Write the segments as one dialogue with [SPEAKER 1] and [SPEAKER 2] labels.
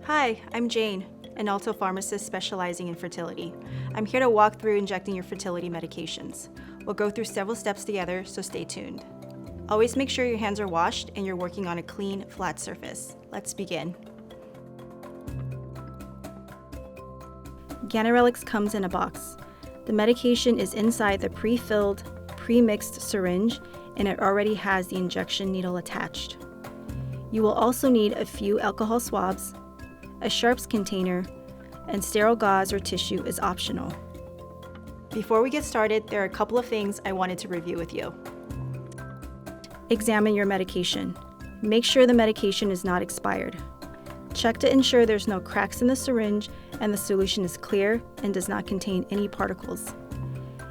[SPEAKER 1] Hi, I'm Jane, an Alto Pharmacist specializing in fertility. I'm here to walk through injecting your fertility medications. We'll go through several steps together, so stay tuned. Always make sure your hands are washed and you're working on a clean, flat surface. Let's begin. Ganirelix comes in a box. The medication is inside the pre-filled, pre-mixed syringe, and it already has the injection needle attached. You will also need a few alcohol swabs, a sharps container, and sterile gauze or tissue is optional. Before we get started, there are a couple of things I wanted to review with you. Examine your medication. Make sure the medication is not expired. Check to ensure there's no cracks in the syringe and the solution is clear and does not contain any particles.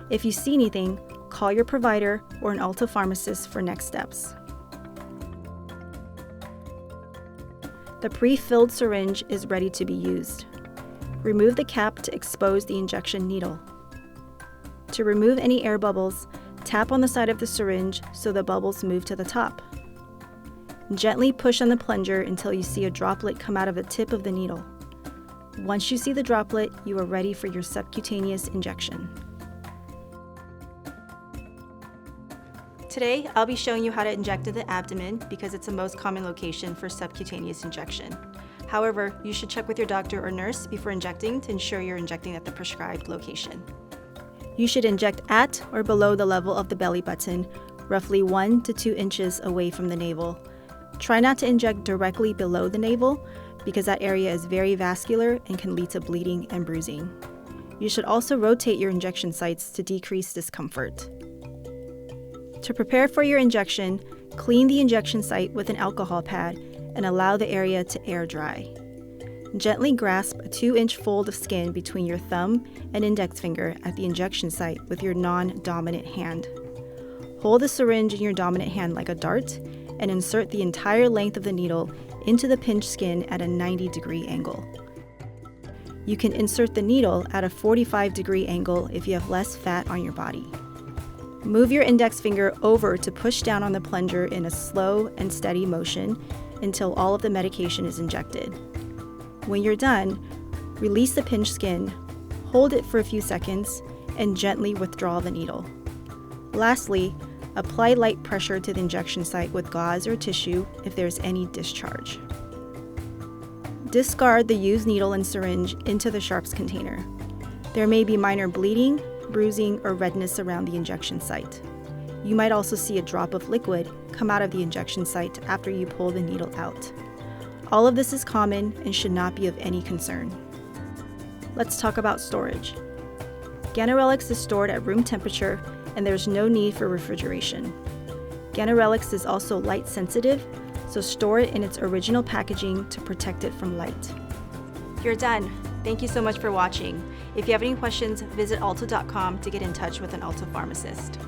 [SPEAKER 1] If you see anything, call your provider or an Alto pharmacist for next steps. The pre-filled syringe is ready to be used. Remove the cap to expose the injection needle. To remove any air bubbles, tap on the side of the syringe so the bubbles move to the top. Gently push on the plunger until you see a droplet come out of the tip of the needle. Once you see the droplet, you are ready for your subcutaneous injection. Today, I'll be showing you how to inject in the abdomen because it's the most common location for subcutaneous injection. However, you should check with your doctor or nurse before injecting to ensure you're injecting at the prescribed location. You should inject at or below the level of the belly button, roughly 1 to 2 inches away from the navel. Try not to inject directly below the navel because that area is very vascular and can lead to bleeding and bruising. You should also rotate your injection sites to decrease discomfort. To prepare for your injection, clean the injection site with an alcohol pad and allow the area to air dry. Gently grasp a 2-inch fold of skin between your thumb and index finger at the injection site with your non-dominant hand. Hold the syringe in your dominant hand like a dart and insert the entire length of the needle into the pinched skin at a 90-degree angle. You can insert the needle at a 45-degree angle if you have less fat on your body. Move your index finger over to push down on the plunger in a slow and steady motion until all of the medication is injected. When you're done, release the pinched skin, hold it for a few seconds, and gently withdraw the needle. Lastly, apply light pressure to the injection site with gauze or tissue if there's any discharge. Discard the used needle and syringe into the sharps container. There may be minor bleeding, bruising, or redness around the injection site. You might also see a drop of liquid come out of the injection site after you pull the needle out. All of this is common and should not be of any concern. Let's talk about storage. Ganirelix is stored at room temperature and there's no need for refrigeration. Ganirelix is also light sensitive, so store it in its original packaging to protect it from light. You're done. Thank you so much for watching. If you have any questions, visit alto.com to get in touch with an Alto pharmacist.